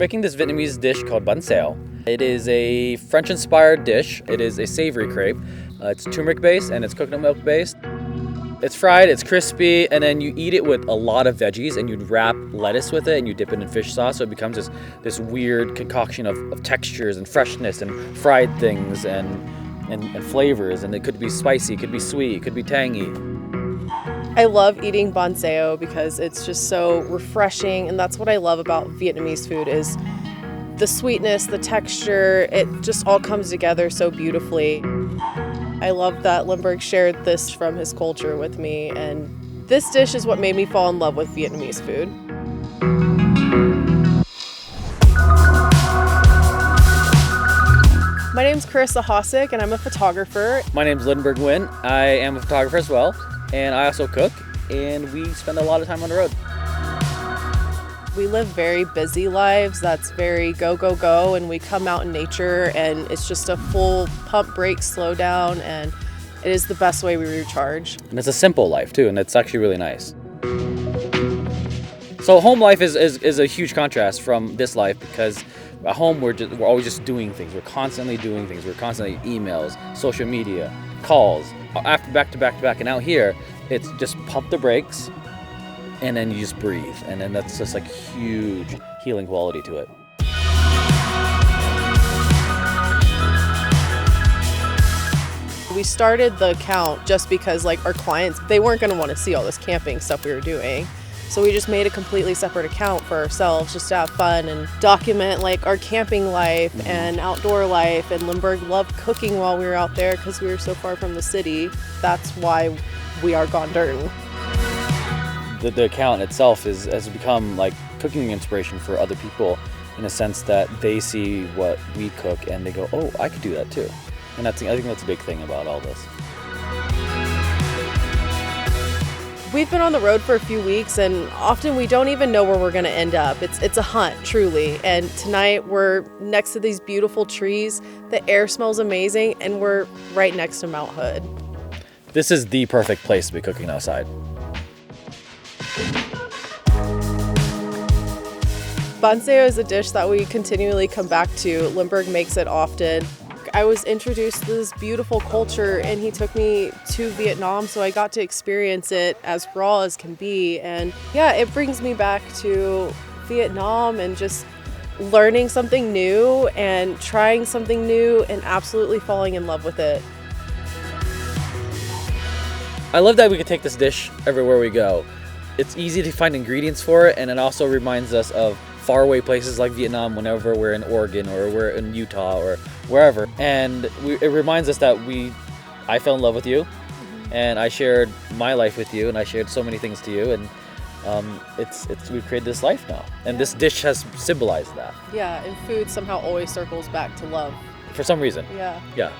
making this Vietnamese dish called bánh xèo. It is a French-inspired dish. It is a savory crepe. It's turmeric-based and it's coconut milk-based. It's fried, it's crispy, and then you eat it with a lot of veggies, and you'd wrap lettuce with it, and you dip it in fish sauce, so it becomes this weird concoction of textures and freshness and fried things and flavors. And it could be spicy, it could be sweet, it could be tangy. I love eating bánh xèo because it's just so refreshing, and that's what I love about Vietnamese food is the sweetness, the texture, it just all comes together so beautifully. I love that Lindbergh shared this from his culture with me, and this dish is what made me fall in love with Vietnamese food. My name's Karissa and I'm a photographer. My name's Lindbergh Nguyen. I am a photographer as well, and I also cook, and we spend a lot of time on the road. We live very busy lives that's very go, go, go, and we come out in nature and it's just a full pump, break, slow down, and it is the best way we recharge. And it's a simple life too, and it's actually really nice. So home life is a huge contrast from this life, because at home we're always just doing things. We're constantly doing things. We're constantly emails, social media, calls, after back to back to back. And out here, it's just pump the brakes, and then you just breathe, and then that's just like huge healing quality to it. We started the account just because like our clients, they weren't gonna wanna see all this camping stuff we were doing. So we just made a completely separate account for ourselves just to have fun and document like our camping life and outdoor life. And Lindbergh loved cooking while we were out there because we were so far from the city. That's why we are Gon Dirtin. The account itself has become like cooking inspiration for other people, in a sense that they see what we cook and they go, oh, I could do that too. And I think that's a big thing about all this. We've been on the road for a few weeks, and often we don't even know where we're gonna end up. It's a hunt, truly. And tonight we're next to these beautiful trees. The air smells amazing, and we're right next to Mount Hood. This is the perfect place to be cooking outside. Bánh xèo is a dish that we continually come back to. Lindbergh makes it often. I was introduced to this beautiful culture, and he took me to Vietnam, so I got to experience it as raw as can be. And yeah, it brings me back to Vietnam and just learning something new and trying something new and absolutely falling in love with it. I love that we can take this dish everywhere we go. It's easy to find ingredients for it, and it also reminds us of faraway places like Vietnam whenever we're in Oregon or we're in Utah or wherever. And it reminds us that I fell in love with you, and I shared my life with you, and I shared so many things to you, and we've created this life now. And this dish has symbolized that. Yeah, and food somehow always circles back to love. For some reason. Yeah. Yeah.